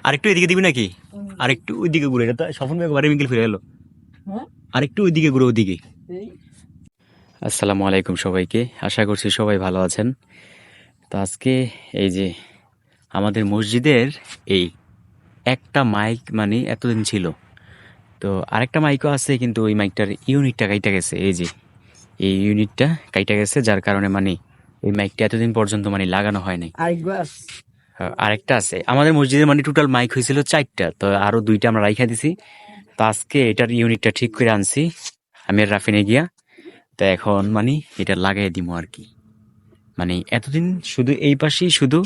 আরেকটু এদিকে দিবি নাকি? আরেকটু ওইদিকে ঘুরে, এটা তো স্বপন ভাই একবারে মিঙ্গল ফিরে গেল। আরেকটু ওইদিকে ঘুরে, ওইদিকে। আসসালামু আলাইকুম সবাইকে, আশা করছি সবাই ভালো আছেন। তো আজকে এই যে আমাদের মসজিদের এই একটা মাইক মানে এতদিন ছিল, তো আরেকটা মাইকও আছে, কিন্তু ওই মাইকটার ইউনিটটা কাইটা গেছে। এই যে এই ইউনিটটা কাইটা গেছে, যার কারণে মানে ওই মাইকটা এতদিন পর্যন্ত মানে লাগানো হয় নাই। আরেকটা আছে আমাদের মসজিদে, মানে টোটাল মাইক হয়েছিল 4টা, তো আরো 2টা আমরা রাইখা দিছি। তো আজকে এটার ইউনিটটা ঠিক করে আনছি আমি আর রাফিনে গিয়া। তো এখন মানে এটা লাগাই দিব আর কি। মানে এতদিন শুধু এই পাশেই শুধু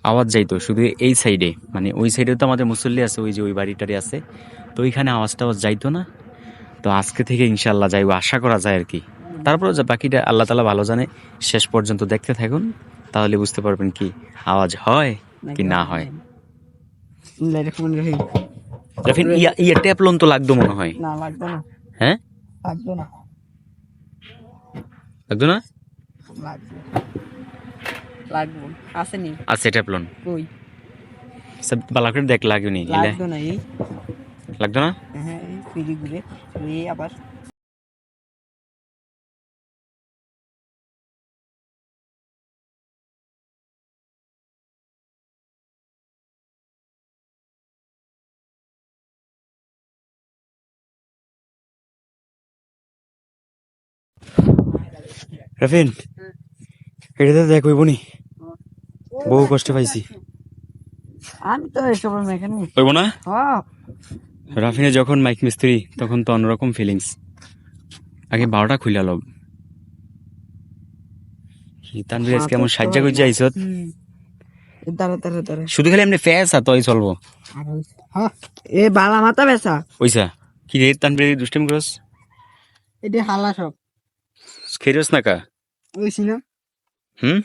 আওয়াজ যাইতো, শুধু এই সাইডে, মানে ওই সাইডে তো আমাদের মুসল্লি আছে, ওই যে ওই বাড়িটারে আছে, তো ওইখানে আওয়াজ টাওয়াজ যাইতো না। তো আজকে থেকে ইনশাল্লাহ যাইবো, আশা করা যায় আর কি। তারপরে বাকিটা আল্লাহ তাআলা ভালো জানে, শেষ পর্যন্ত দেখতে থাকুন, তাহলে বুঝতে পারবেন কি আওয়াজ হয় কি না হয়। রাফিন, ইয়া ট্যাপলন তো লাগতো মনে হয়। না লাগতো না। হ্যাঁ, লাগতো না। লাগতো না। লাগবো আসেনি। আছে ট্যাপলন, কই সব বালা করে দেখ লাগেনি। লাগতো না। এই লাগতো না। হ্যাঁ, এই ফিরি ঘুরে এই আবার রাফিন, এটাতে দেখ হইব নি, বহু কষ্ট পাইছি। আমি তো এসব মেকানিক হইব না। হ্যাঁ। রাফিনে যখন মাইক মিস্ত্রি, তখন তো অন্যরকম ফিলিংস। আগে 12টা খুইলা লব। তানভীর আজকে কেমন সাজ্জা গুজ্জা আইছত। দাঁড়া শুধু খালি এমনি ফেস তই চলবো। হ্যাঁ, এ বালা মাথা বেসা ওইসা কি রে তানভীর, দুষ্টিম করস। এটা হালা সব খেরস না কা। ওইছি না। হুম,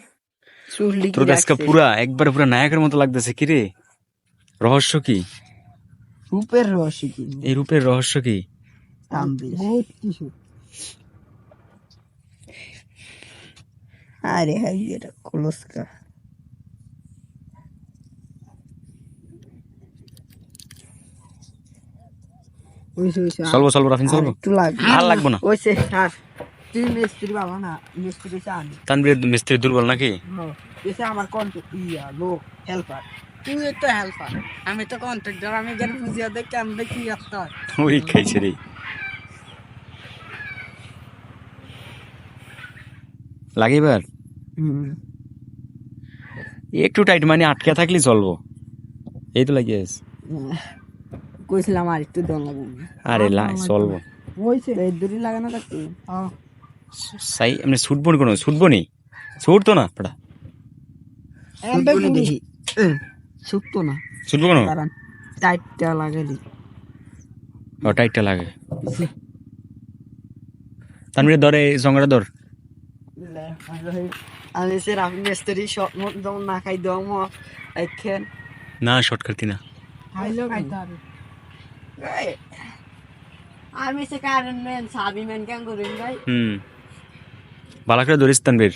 চুল্লি তোর আজকে পুরা একবার পুরা নায়কের মতো লাগতেছে। কি রে, রহস্য কি? রূপের রহস্য কি? এই রূপের রহস্য কি? বহুত কিছু। আরে হাই, এটা কলসকা। চলবো রাফিন, চলবো। আর লাগবো না। ওইসে আর তুই মিস্ত্রি বাবা না, মিস্ত্রি চানি। তানভীর মিস্ত্রি দুর্বল নাকি? এসে আমার কন্ট্রাক্ট লোক হেল্পার। তুই তো হেল্পার, আমি তো কন্ট্রাক্টর। আমি গেলে বুঝিয়ে দেখ কেমন কি করতে হয়। ওই খাইছে রে। লাগে এবার একটু টাইট, মানে আটকে থাকলে চলবো। এই তো লাগিয়ে কইছিলাম আর একটু দম লাগবে। আরে চলবো। ওইছে এই দড়ি লাগানো থাকতো। সাই এমনি ছুটবো নি, কোনো ছুটবো নি, ছুটতো না পড়া। দেখি ছুটতো না, ছুটবো কোনো। কারণ টাইটটা লাগালি। ও টাইটটা লাগে। তানভীর ধরে জঙ্গটা ধর। আমি সে রাফি মিস্ত্রি সব যেমন না খাই দম এখন না শর্ট করতি না। খাইলেও খাইতে হবে। আমি সে কারণ মেন সাবি মেন কেন করি ভাই। বালা করে ধরিস তানভীর।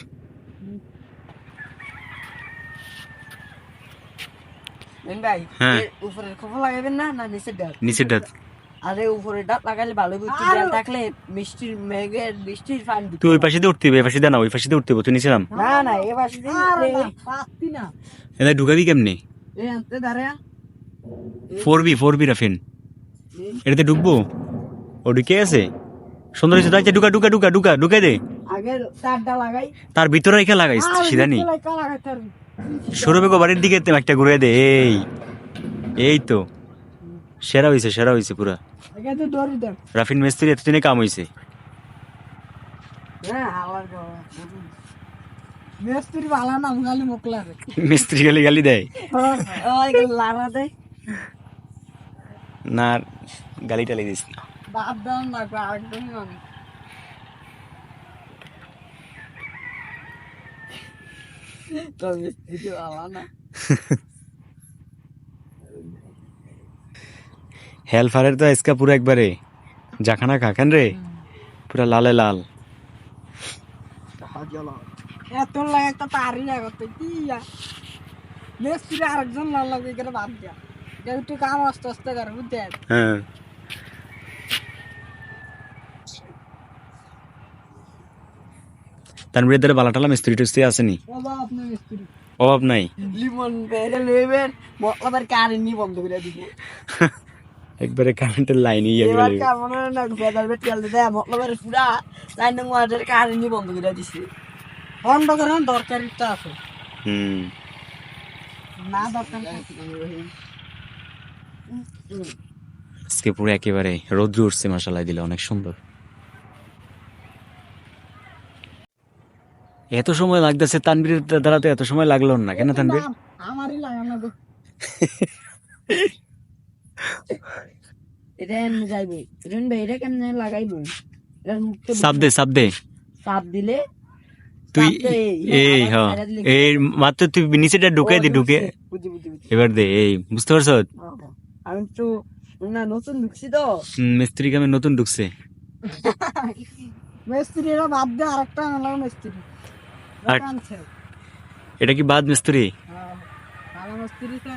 ভাই হ্যাঁ, উপরের খোপা লাগাবেন না, না নিচের ডাল? নিচের ডাত। আরে উপরের ডাল লাগালে ভালো বুঝছি। ডাল থাকলে মিষ্টির মেঘের বৃষ্টির পানি। তুই ওই পাশে দিয়ে উঠতে হবে, এই পাশে দিয়ে না, ওই পাশে দিয়ে উঠতে হবে। তুই নিচে নাম। না এ পাশে পাচ্ছি না। এটা ঢুকাবি কেমনি? এই আনতে দাঁড়া 4B রাফিন, এটাতে ঢুকবো। ও ঢুকে আছে, সুন্দর হয়েছে। তো আচ্ছা ঢুকা দে। আগে তারটা লাগাই, তার ভিতরে রেখে লাগাইস সিধা নি। লাগাইতে হবে। সৌরভের বাড়ির দিকে একটা ঘুরে দে। এই তো সেরা হয়েছে পুরা। আগে তো দড়ি ধর। রাফিন মিস্ত্রি এতদিনে কাম হয়েছে। হ্যাঁ আলার বাবা মিস্ত্রি ভালো নাম গালি মোকলা রে। মিস্ত্রি গালি দেয় ওই লারা দেয় না, গালি টালি দিস না। বাপ দাও না একদমই আমি তো মিস্ত্রি ভালো না। হেলফারের তো আজকে পুরো একবারে জাখানা খাখান রে, পুরা লালে লাল। এত লাগে একটা তারই লাগাতে কি মিস্ত্রি আরেকজন লাল লাগে এখানে বাদ দিয়া কেউ একটু কাম আস্তে আস্তে করে বুঝছেন। হ্যাঁ তানভীরের দ্বারা বালাটালা মিস্ত্রি টিস্ত্রি আসেনি, বাবা আপনার মিস্ত্রি অভাব নাই। লিমন বেড়ে লইবেন মতলবের কারেন্টই বন্ধ করে দিব। একবারে কারেন্টের লাইনে ইয়ে করে এবার লইবে। কেমন না বেদার বেট তেল দিতে মতলবের পুরা লাইন ওয়াটার কারেন্টই বন্ধ করে দিছে। বন্ধ করার দরকারিটা আছে হুম না দরকার আজকে পুরো একেবারে রৌদ্র উঠছে, মাশাআল্লাহ দিলে অনেক সুন্দর। এত সময় লাগতেছে তানভীরের দ্বারা, তো এত সময় লাগলো না কেন তানভীর? আমারই লাগানো গো। এটা এমনি যাইবে রেন ভাই, এটা কেমনে লাগাইবো? এটা মুখতে চাপ দে চাপ দিলে তুই চাপ দে, এই আবার হ্যাঁ ছাইড়া দিলে এই মাত্র তুই নিচেটা ঢুকে দি, ঢুকে বুঝি বুঝি বুঝি। এবার দে, এই বুঝতে পারছ? আমি তো না নতুন ঢুকছি তো মিস্ত্রি কামে নতুন ঢুকছে। মিস্ত্রিরা বাদ দিয়ে আরেকটা আনলাম মিস্ত্রি আর- আনছে। এটা কি বাদ মিস্ত্রি? ভালো মিস্ত্রিতে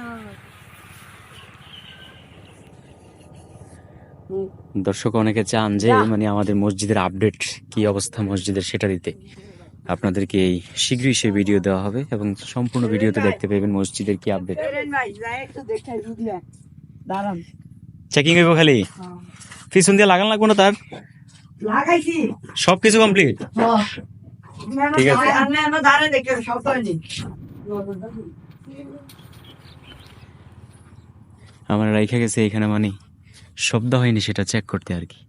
দর্শক অনেকে চান যে মানে আমাদের মসজিদের আপডেট কি অবস্থা মসজিদের সেটা দিতে। আপনাদেরকে এই শীঘ্রই সে ভিডিও দেওয়া হবে এবং সম্পূর্ণ ভিডিওতে দেখতে পাবেন মসজিদের কি আপডেট। ভাই যাই একটু দেখাই বুঝলে দাঁড়ান চেকিং হইব খালি, পিছন দিয়ে লাগান লাগবো না তার, লাগাইছি সবকিছু কমপ্লিট। ঠিক আছে। আমরা দাঁড়ায় দেখে সব করেছি আমার রাইখা গেছে এখানে, মানে শব্দ হয়নি সেটা চেক করতে আর কি।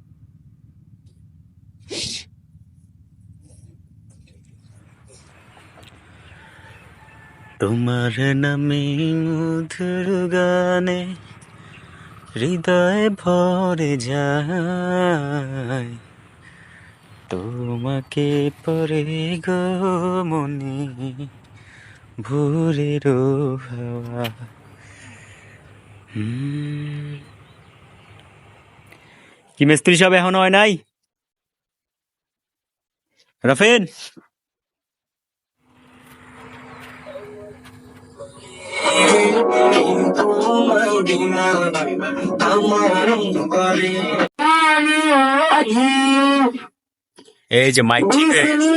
তোমার নামে মধুর গানে হৃদয় ভরে যায়, তোমাকে পরে গো মনে ভোরের হাওয়া। কি মিস্ত্রি সব এখন হয় নাই? রাফিন এই যে মাইক ঠিক হয়ে গেছে।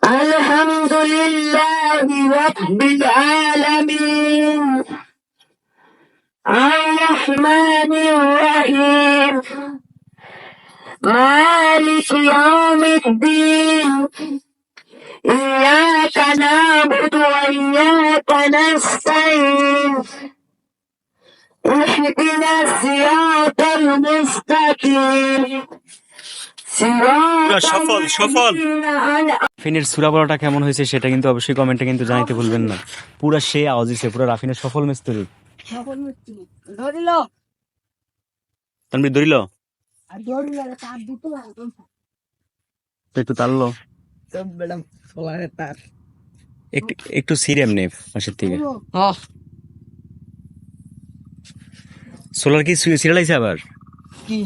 الحمد لله رب العالمين الرحمن الرحيم مالك يوم الدين إياك نعبد وإياك نستعين اهدنا الصراط المستقيم সফল রাফিনের সূরা বলাটা কেমন হয়েছে সেটা কিন্তু অবশ্যই কমেন্টে কিন্তু জানাইতে ভুলবেন না। পুরা সে আওয়াজ দিছে, পুরা রাফিনের সফল মিস্ত্রি। সফল মিস্ত্রি ধরিল তানভীর ধরিল আর ধরিল তার দুটো একটু তাললো, সব ম্যাডাম সোলারের তার একটু একটু সিরিয়াম নে পাশের থেকে। সোলার কি সিরিয়ালাইছে আবার? কি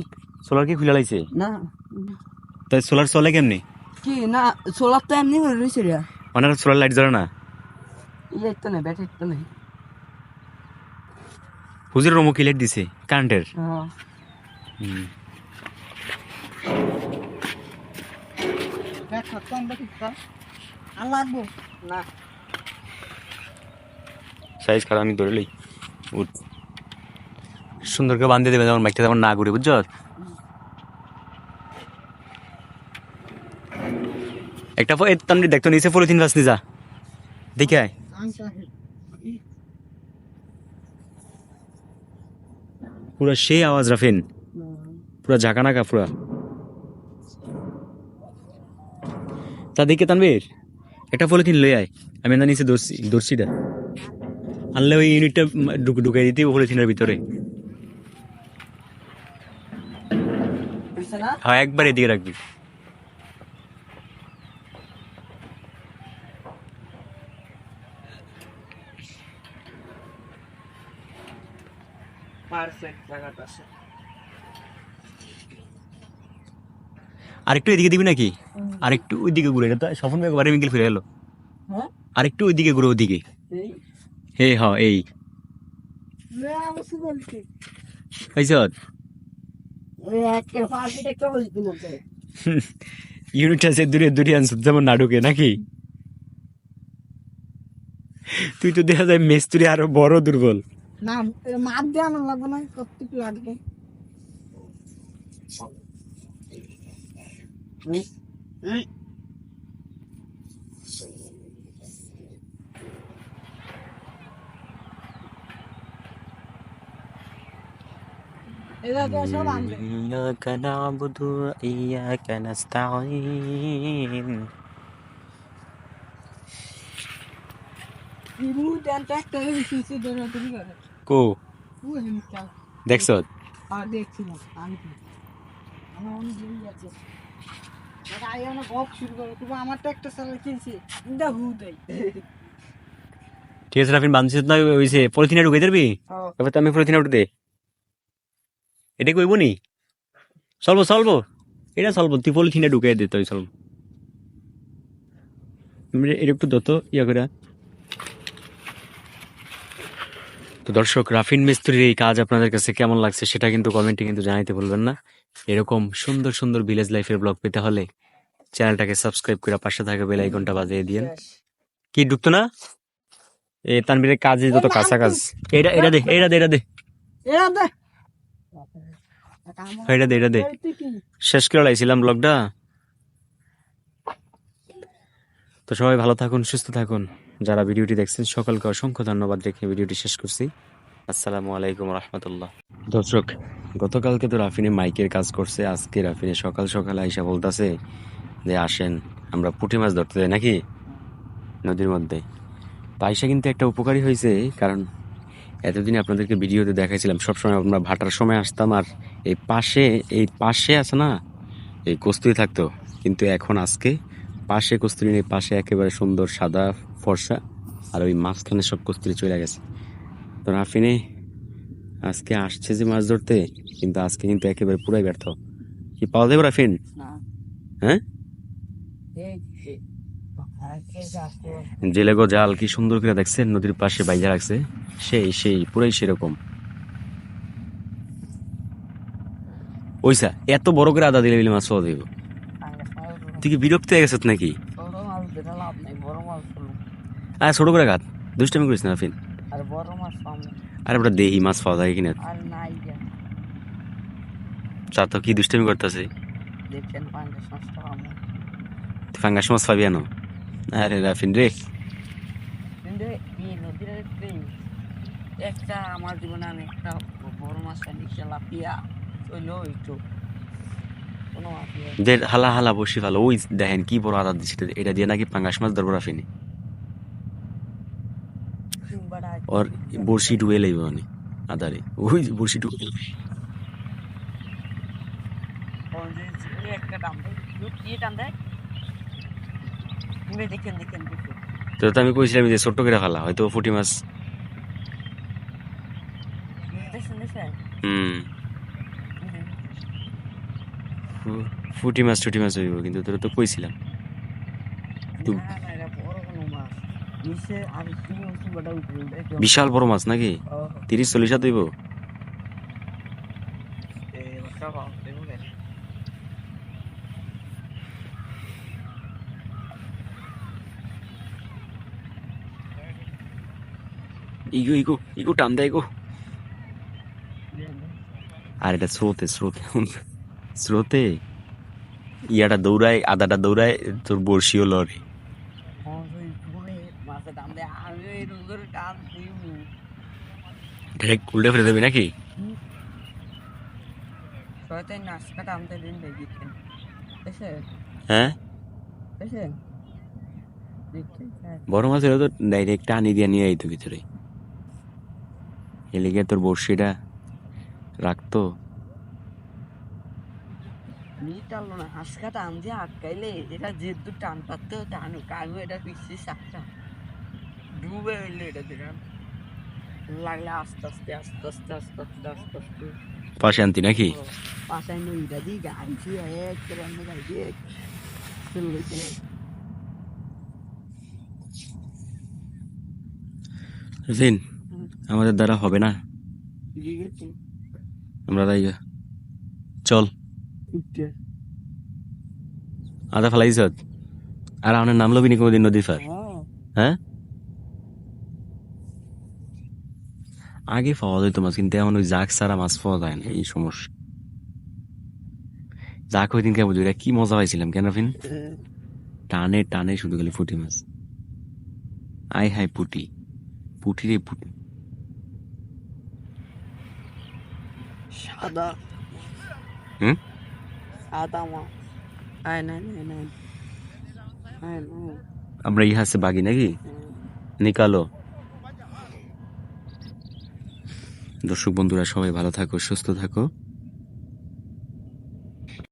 সোলার কি খুলে লাইছে? না তাই সোলার চলে কেমনি? কি না সোলার তো এমনি করে রয়েছে রে ওনার সোলার লাইট জ্বলে না? ইয়ে তো নেই ব্যাটারি তো নেই হুজুর রুমও কি লাইট দিছে কারেন্টের? আর লাগবো না সাইজ খারাপ আমি ধরে লই উঠ সুন্দর করে বাঁধিয়ে দেবে যেমন বাইকটা যেমন না ঘুরে, বুঝছ? একটা তামনি দেখতো নিচে পলিথিন বাস যা দেখে আয়। পুরা সেই আওয়াজ রাফিন, পুরা ঝাঁকানাকা পুরা। তা দেখে তানবীর একটা পলিথিন লই আয়, আমি না নিচে দর্শিটা আনলে ওই ইউনিটটা ঢুকাই দিতে পলিথিনের ভিতরে। হ্যাঁ একবার এদিকে রাখবি। আরেকটু এদিকে দিবি নাকি? আরেকটু ওইদিকে ঘুরে, এটা তো স্বপন একবারে মিঙ্গল ফিরে এলো। হ্যাঁ আরেকটু ওইদিকে ঘুরো, ওইদিকে। এই হে হ এই আমি কি বলছি হইছত ওই একটা পার্টি দেখতে বলছি মধ্যে ইউনিট আছে দূরে দূরে আনছ যেমন নাটকে নাকি? তুই তো দেখা যায় মেস্তুরি আরো বড় দুর্বল। না মাপ দেওয়া লাগবে না কতটুকু লাগবে এটা তো সব আনবে إياك نعبد وإياك نستعين ইমু দেন একটা বেশি ধরে তুমি করে কো ও হিমকা দেখছ? আর দেখছিলাম আমি কি আমার অনেক দেরি আছে দাদা আই অনেক বক শুরু করে তুমি আমার তো একটা সালা কিনছি দা হু দেই ঠিক আছে রাফিন, বানছিস না ওইছে পলিথিনে ঢুকে দিবি? এবার তো আমি পলিথিনে উঠে দে, এটা কইব নি? চলবো চলবো, এটা চলবো, তুই পলিথিনে ঢুকে দে তুই চলবো। এটা একটু দত ইয়া করে। তো দর্শক, রাফিন মিস্ত্রির এই কাজ আপনাদের কাছে কেমন লাগছে সেটা কিন্তু কমেন্টে কিন্তু জানাইতে ভুলবেন না। এরকম সুন্দর সুন্দর ভিলেজ লাইফের ব্লগ পেতে হলে চ্যানেলটাকে সাবস্ক্রাইব করে পাশে থাকা বেল আইকনটা বাজিয়ে দিয়েন। কি ঢুকতো না? এ তানবীরের কাজে যত কাঁচা কাজ, এটা এটা দে, এটা দে, এটা দে, এরা দে এটা দে, এটা দে। শেষ করে লাইছিলাম ব্লগটা। তো সবাই ভালো থাকুন, সুস্থ থাকুন। যারা ভিডিওটি দেখছেন সকলকে অসংখ্য ধন্যবাদ রেখে ভিডিওটি শেষ করছি। আসসালামু আলাইকুম রহমতুল্লাহ। দর্শক, গতকালকে তো রাফিনে মাইকের কাজ করছে, আজকে রাফিনে সকাল সকাল আইসা বলতেছে যে আসেন আমরা পুঁটি মাছ ধরতে যাই নাকি নদীর মধ্যে। তো আইসা কিন্তু একটা উপকারী হয়েছে, কারণ এতদিন আপনাদেরকে ভিডিওতে দেখাইছিলাম সবসময় আমরা ভাটার সময় আসতাম আর এই পাশে আছে না এই কস্তুরি থাকতো, কিন্তু এখন আজকে পাশে কস্তুরি নেই, পাশে একেবারে সুন্দর সাদা ফর্সা আর ওই মাঝখানে সব কস্তুরি চলে গেছে। তো রাফিনে আজকে আসছে যে মাছ ধরতে, কিন্তু আজকে কিন্তু একেবারে পুরাই ব্যর্থ। কি পাওয়া যাবে রাফিন? না হ্যাঁ, জেলেগো জাল কি সুন্দর করে দেখছেন নদীর পাশে বাইজা রাখছে, সেই পুরাই সেরকম। ওইসা এত বড় করে আদা দিলে দিলে মাছ পাওয়া যাইব। তুই কি বিরক্ত হয়ে গেছত নাকি? আর ছোট করে ঘাত, দুষ্টামি করিস না রাফিন। আরে ওটা দেহি মাছ পাওয়া যায় কিনা। চা তো কি দুষ্টামি করতেছে, তুই ফাঙ্গাস মাছ পাবি আনো। আরে রাফিন রে, একটা আমার জীবনে আমি একটা বড় মাছ নিচে লাফিয়া চলো একটু কোনো মাফিয়া দের হালা হালা বসি ভালো, ওই দেখেন কি বড় আদা দিচ্ছে, এটা দিয়ে নাকি পাঙ্গাস মাছ ধরবো রাফিনে। ওর বড়শি ডুবে লাইব মানে আদারে, ওই বড়শি ডুবে একটা টান দেয় কি টান দেয় দেখেন দেখেন দেখেন তো আমি কইছিলাম যে ছোট্ট করে ফেলা হয়তো পুঁটি মাছ। হুম, পুঁটি মাছ টুটি মাছ হইব, কিন্তু তোরা তো কইছিলাম বিশাল বড় মাছ নাকি 30-40 হাত হইব। ইগো ইগো ইগো টান দেয় গো। আর এটা স্রোতে ইয়াটা দৌড়ায়, আদাটা দৌড়ায়, তোর বড়শিও লড়ে। ডাইরেক্ট উল্টে ফেলে দেবে নাকি? হ্যাঁ, বড় মাছ হলে তো ডাইরেক্ট টানি দিয়ে নিয়ে আইতো ভিতরে, এলিগে তোর বড়শিটা রাখতো। টানলো না হাঁসকা টান দিয়ে আটকাইলে এটা যে দু টান পাততেও টানুক আমি এটা পিছিয়ে সাতটা ডুবে হইলে এটা দিলাম লাগলে আস্তে আস্তে আস্তে আস্তে আস্তে আস্তে আস্তে আস্তে পাশে আনতি নাকি? পাশায় নইটা দিয়ে গাড়ি দিয়ে এক গাড়ি দিয়ে চলে রফিন, আমাদের দ্বারা হবে না, ঠিক আছে আমরা তাই চল। আদা ফেলাইছ আর আমার নাম লবি নি কোনোদিন নদীর পার? হ্যাঁ, আগে পাওয়া যেত মাছ, কিন্তু এখন ওই জাক ছাড়া মাছ পাওয়া যায় না, এই সমস্যা। জাক ওই দিন কে বুঝি কি মজা পাইছিলাম কেন রফিন, টানে টানে শুধু খালি পুঁটি মাছ। আই হাই পুঁটি, পুঁটি রে পুঁটি। সাদা হুম, সাদা মাছ আয় নাই নাই নাই আয় নাই আমরা ইহা সে বাগি নাকি নিকালো। দর্শক বন্ধুরা সবাই ভালো থাকো, সুস্থ থাকো।